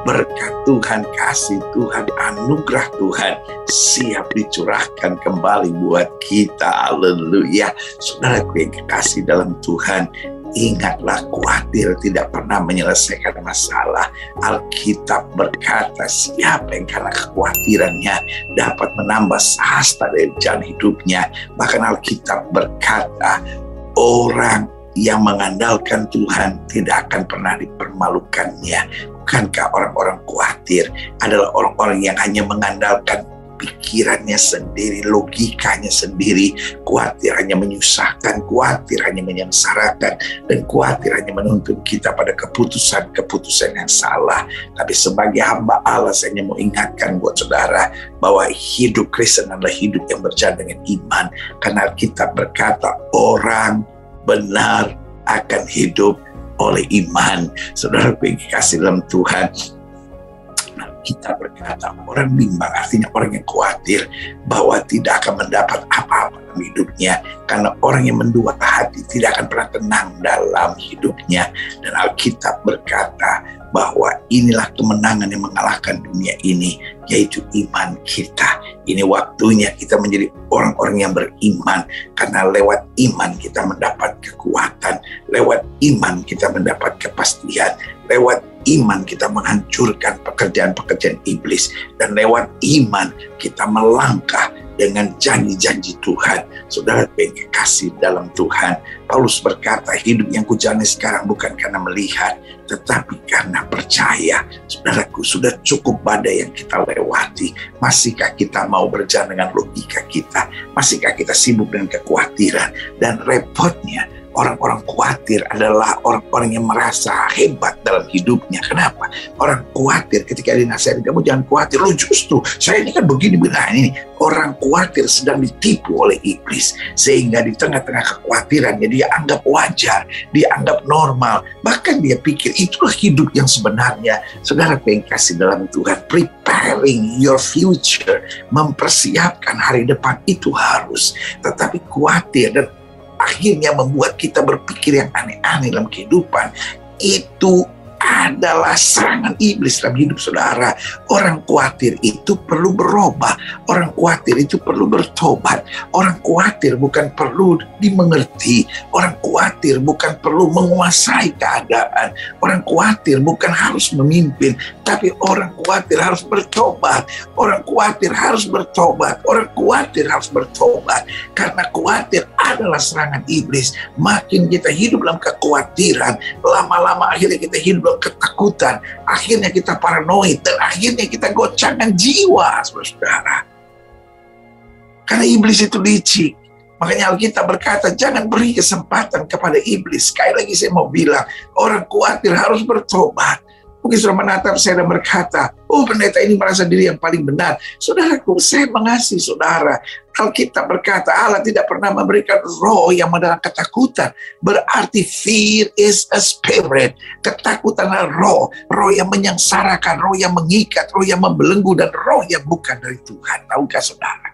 berkat Tuhan, kasih Tuhan, anugerah Tuhan siap dicurahkan kembali buat kita. Haleluya. Saudaraku yang kekasih dalam Tuhan, ingatlah, khawatir tidak pernah menyelesaikan masalah. Alkitab berkata, siapa yang karena kekhawatirannya dapat menambah sahasta dari jalan hidupnya. Bahkan Alkitab berkata, orang yang mengandalkan Tuhan tidak akan pernah dipermalukannya. Bukankah orang-orang khawatir adalah orang-orang yang hanya mengandalkan pikirannya sendiri, logikanya sendiri, khawatir hanya menyusahkan, khawatir hanya menyengsarakan, dan khawatir hanya menuntun kita pada keputusan-keputusan yang salah. Tapi sebagai hamba Allah, saya hanya mau ingatkan buat saudara bahwa hidup Kristen adalah hidup yang berjalan dengan iman. Karena Alkitab berkata, orang benar akan hidup oleh iman. Saudara yang dikasih dalam Tuhan, kita berkata orang bimbang, artinya orang yang khawatir bahwa tidak akan mendapat apa-apa dalam hidupnya, karena orang yang mendua hati tidak akan pernah tenang dalam hidupnya. Dan Alkitab berkata bahwa inilah kemenangan yang mengalahkan dunia ini, yaitu iman kita. Ini waktunya kita menjadi orang-orang yang beriman, karena lewat iman kita mendapat kekuatan, lewat iman kita mendapat kepastian, lewat iman kita menghancurkan pekerjaan-pekerjaan iblis, dan lewat iman kita melangkah dengan janji-janji Tuhan. Saudara yang kekasih dalam Tuhan, Paulus berkata, hidup yang kujalani sekarang bukan karena melihat, tetapi karena percaya. Saudaraku, sudah cukup badai yang kita lewati. Masihkah kita mau berjalan dengan logika kita? Masihkah kita sibuk dengan kekhawatiran? Dan repotnya, orang-orang khawatir adalah orang-orang yang merasa hebat dalam hidupnya. Kenapa? Orang khawatir ketika dinasihati, kamu jangan khawatir, lo justru saya ini kan begini. Ini orang khawatir sedang ditipu oleh iblis, sehingga di tengah-tengah kekhawatirannya dia anggap wajar, dia anggap normal, bahkan dia pikir itulah hidup yang sebenarnya. Saudara yang kasih dalam Tuhan, preparing your future, mempersiapkan hari depan itu harus, tetapi khawatir dan akhirnya membuat kita berpikir yang aneh-aneh dalam kehidupan, itu adalah serangan iblis dalam hidup saudara. Orang khawatir itu perlu berubah, orang khawatir itu perlu bertobat, orang khawatir bukan perlu dimengerti, orang khawatir bukan perlu menguasai keadaan, orang khawatir bukan harus memimpin, tapi orang khawatir harus bertobat, orang khawatir harus bertobat, orang khawatir harus bertobat, karena khawatir adalah serangan iblis. Makin kita hidup dalam kekhawatiran, lama-lama akhirnya kita hidup dalam ketakutan, akhirnya kita paranoid, dan akhirnya kita gocangan jiwa, saudara. Karena iblis itu licik. Makanya Alkitab berkata, jangan beri kesempatan kepada iblis. Sekali lagi saya mau bilang, orang khawatir harus bertobat. Mungkin sudah menatap saya dan berkata, oh pendeta ini merasa diri yang paling benar. Saudaraku, saya mengasihi saudara. Alkitab berkata, Allah tidak pernah memberikan roh yang mendatangkan ketakutan. Berarti fear is a spirit. Ketakutan adalah roh yang menyengsarakan, roh yang mengikat, roh yang membelenggu, dan roh yang bukan dari Tuhan. Tahukah saudara?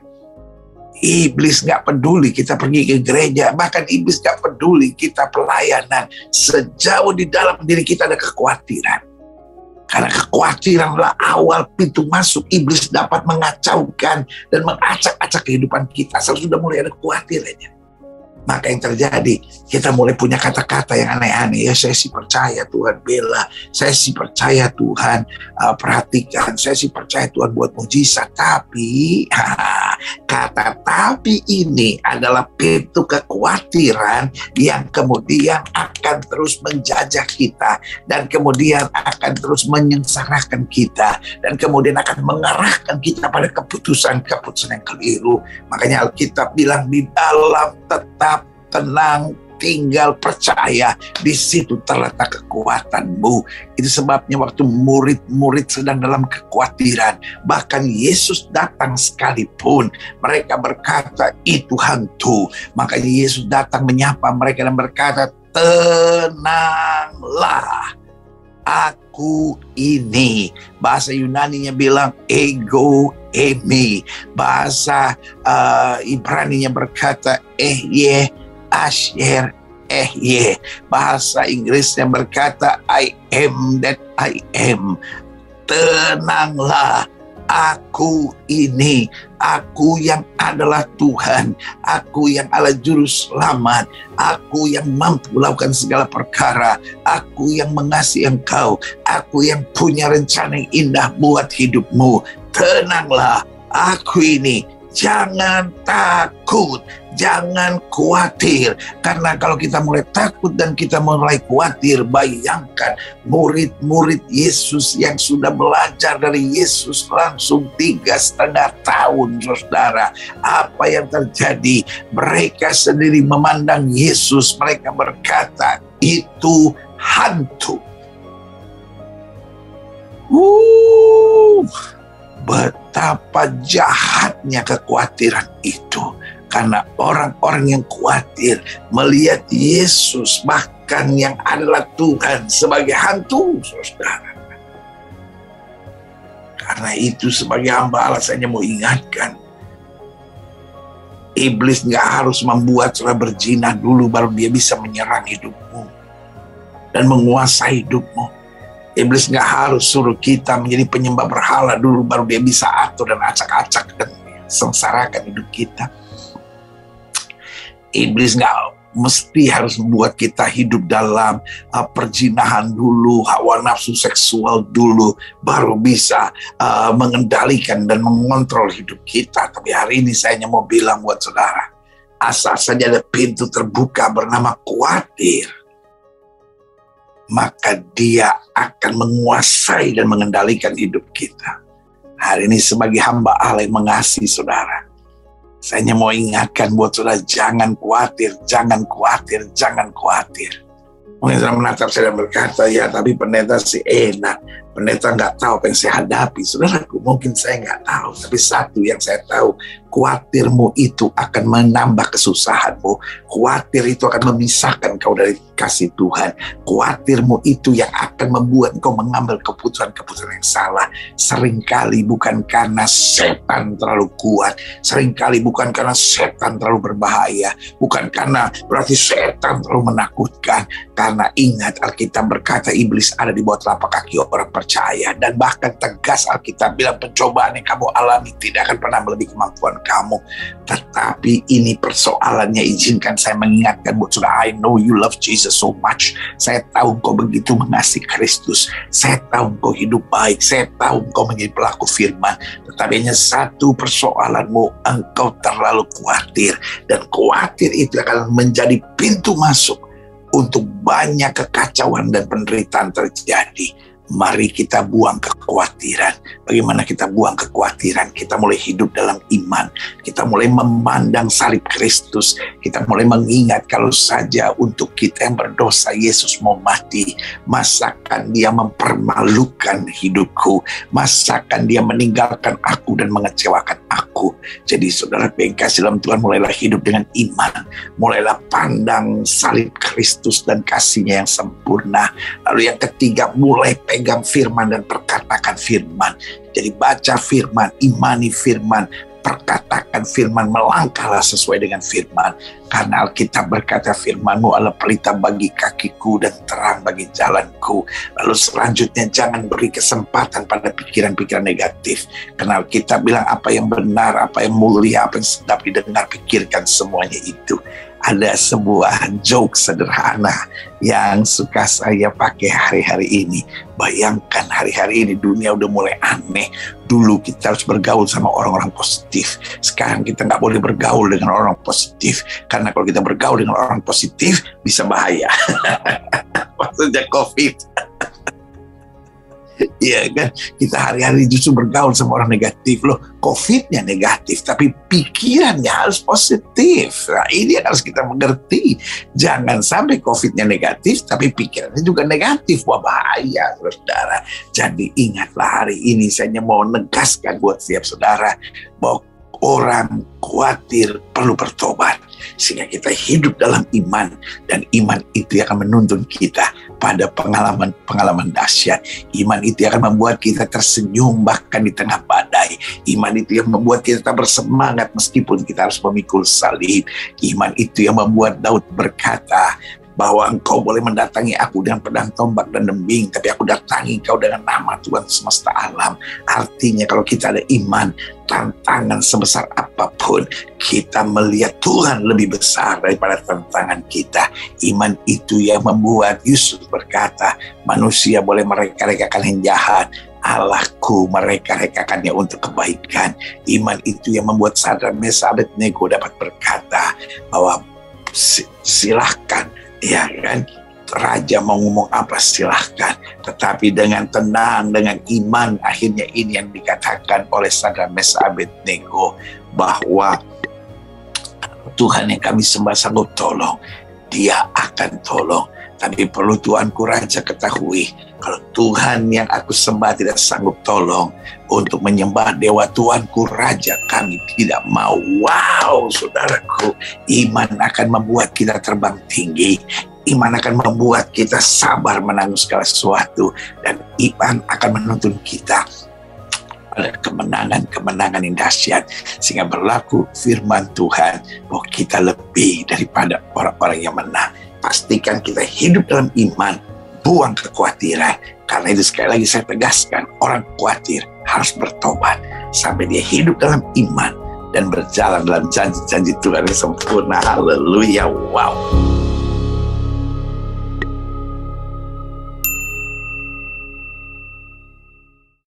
Iblis gak peduli kita pergi ke gereja, bahkan iblis gak peduli kita pelayanan, sejauh di dalam diri kita ada kekhawatiran. Karena kekhawatiran adalah awal pintu masuk iblis dapat mengacaukan dan mengacak-acak kehidupan kita. Sudah mulai ada kekhawatirannya. Maka yang terjadi, kita mulai punya kata-kata yang aneh-aneh. Ya, saya sih percaya Tuhan bela, saya sih percaya Tuhan perhatikan, saya sih percaya Tuhan buat mujizat. Tapi kata tapi ini adalah pintu kekhawatiran yang kemudian akan terus menjajah kita, dan kemudian akan terus menyengsarakan kita, dan kemudian akan mengarahkan kita pada keputusan-keputusan yang keliru. Makanya Alkitab bilang, di dalam tetap tenang, tinggal percaya, di situ terletak kekuatanmu. Itu sebabnya waktu murid-murid sedang dalam kekhawatiran, bahkan Yesus datang sekalipun, mereka berkata itu hantu. Makanya Yesus datang menyapa mereka dan berkata, tenanglah, aku ini. Bahasa Yunaninya bilang ego emi. Bahasa Ibraninya berkata ehye asher ehye. Bahasa Inggrisnya berkata I am that I am. tenanglah, aku ini, aku yang adalah Tuhan, aku yang adalah juru selamat, aku yang mampu melakukan segala perkara, aku yang mengasihi engkau, aku yang punya rencana yang indah buat hidupmu. Tenanglah, aku ini. Jangan takut, jangan khawatir. Karena kalau kita mulai takut dan kita mulai khawatir, bayangkan murid-murid Yesus yang sudah belajar dari Yesus langsung 3,5 tahun, saudara. Apa yang terjadi? Mereka sendiri memandang Yesus, mereka berkata, itu hantu. Betapa jahatnya kekhawatiran itu. Karena orang-orang yang khawatir melihat Yesus, bahkan yang adalah Tuhan, sebagai hantu, saudara. Karena itu sebagai hamba Allah, saya mau ingatkan, iblis gak harus membuat saudara berzina dulu baru dia bisa menyerang hidupmu dan menguasai hidupmu. Iblis gak harus suruh kita menjadi penyembah berhala dulu baru dia bisa atur dan acak-acak dan sengsarakan hidup kita. Iblis gak mesti harus membuat kita hidup dalam perzinahan dulu, hawa nafsu seksual dulu, baru bisa mengendalikan dan mengontrol hidup kita. Tapi hari ini saya hanya mau bilang buat saudara, asal saja ada pintu terbuka bernama khawatir, maka dia akan menguasai dan mengendalikan hidup kita. Hari ini sebagai hamba Allah yang mengasihi saudara, saya hanya mau ingatkan buat saudara, jangan khawatir, jangan khawatir, jangan khawatir. Mungkin saudara menatap saya dan berkata, ya tapi pendeta sih enak, pendeta nggak tahu apa yang saya hadapi. Saudaraku, mungkin saya nggak tahu, tapi satu yang saya tahu, khawatirmu itu akan menambah kesusahanmu. Khawatir itu akan memisahkan kau dari kasih Tuhan. Khawatirmu itu yang akan membuat kau mengambil keputusan-keputusan yang salah. Seringkali bukan karena setan terlalu kuat, seringkali bukan karena setan terlalu berbahaya, bukan karena berarti setan terlalu menakutkan. Karena ingat, Alkitab berkata iblis ada di bawah telapak kaki orang percaya. Dan bahkan tegas Alkitab bilang, pencobaan yang kamu alami tidak akan pernah melebihi kemampuan kamu. Tetapi ini persoalannya, izinkan saya mengingatkan buat saudara, I know you love Jesus so much. Saya tahu engkau begitu mengasihi Kristus. Saya tahu engkau hidup baik. Saya tahu engkau menjadi pelaku firman. Tetapi hanya satu persoalanmu, engkau terlalu khawatir. Dan khawatir itu akan menjadi pintu masuk untuk banyak kekacauan dan penderitaan terjadi. Mari kita buang kekhawatiran. Bagaimana kita buang kekhawatiran? Kita mulai hidup dalam iman. Kita mulai memandang salib Kristus. Kita mulai mengingat kalau saja untuk kita yang berdosa Yesus mau mati. Masakan dia mempermalukan hidupku. Masakan dia meninggalkan aku dan mengecewakan aku. Jadi saudara pengkasih dalam Tuhan, mulailah hidup dengan iman. Mulailah pandang salib Kristus dan kasih-Nya yang sempurna. Lalu yang ketiga, mulai pegang firman dan perkatakan firman. Jadi baca firman, imani firman, perkatakan firman, melangkahlah sesuai dengan firman. Karena Alkitab berkata, firman-Mu adalah pelita bagi kakiku dan terang bagi jalanku. Lalu selanjutnya, jangan beri kesempatan pada pikiran-pikiran negatif. Karena Alkitab bilang, apa yang benar, apa yang mulia, apa yang sedap didengar, pikirkan semuanya itu. Ada sebuah joke sederhana yang suka saya pakai hari-hari ini. Bayangkan hari-hari ini dunia udah mulai aneh. Dulu kita harus bergaul sama orang-orang positif. Sekarang kita nggak boleh bergaul dengan orang positif. Karena kalau kita bergaul dengan orang positif bisa bahaya. Maksudnya COVID. Iya kan, kita hari-hari justru bergaul sama orang negatif. Loh, COVID-nya negatif, tapi pikirannya harus positif. Nah, ini yang harus kita mengerti. Jangan sampai COVID-nya negatif, tapi pikirannya juga negatif. Wah, bahaya, saudara. Jadi ingatlah, hari ini saya mau negaskan buat setiap saudara bahwa orang khawatir perlu bertobat. Sehingga kita hidup dalam iman. Dan iman itu akan menuntun kita pada pengalaman-pengalaman dahsyat. Iman itu akan membuat kita tersenyum bahkan di tengah badai. Iman itu yang membuat kita bersemangat meskipun kita harus memikul salib. Iman itu yang membuat Daud berkata bahwa engkau boleh mendatangi aku dengan pedang tombak dan dembing, tapi aku datangi engkau dengan nama Tuhan semesta alam. Artinya kalau kita ada iman, tantangan sebesar apapun, kita melihat Tuhan lebih besar daripada tantangan kita. Iman itu yang membuat Yusuf berkata, manusia boleh mereka-rekakan yang jahat, Allahku mereka-rekakannya untuk kebaikan. Iman itu yang membuat Sadrak, Mesak, Abednego dapat berkata bahwa silahkan, ya kan, raja mau ngomong apa silahkan, tetapi dengan tenang, dengan iman. Akhirnya ini yang dikatakan oleh Sadrak, Mesak, Abednego, bahwa Tuhan yang kami sembah sanggup tolong, Dia akan tolong. Tapi perlu Tuanku Raja ketahui, kalau Tuhan yang aku sembah tidak sanggup tolong, untuk menyembah dewa Tuanku Raja kami tidak mau. Wow, saudaraku, iman akan membuat kita terbang tinggi. Iman akan membuat kita sabar menanggung segala sesuatu. Dan iman akan menuntun kita pada kemenangan-kemenangan yang dahsyat. Sehingga berlaku firman Tuhan bahwa kita lebih daripada orang-orang yang menang. Pastikan kita hidup dalam iman, buang kekhawatiran. Karena itu sekali lagi saya tegaskan, orang khawatir harus bertobat sampai dia hidup dalam iman dan berjalan dalam janji-janji Tuhan yang sempurna. Haleluya, wow.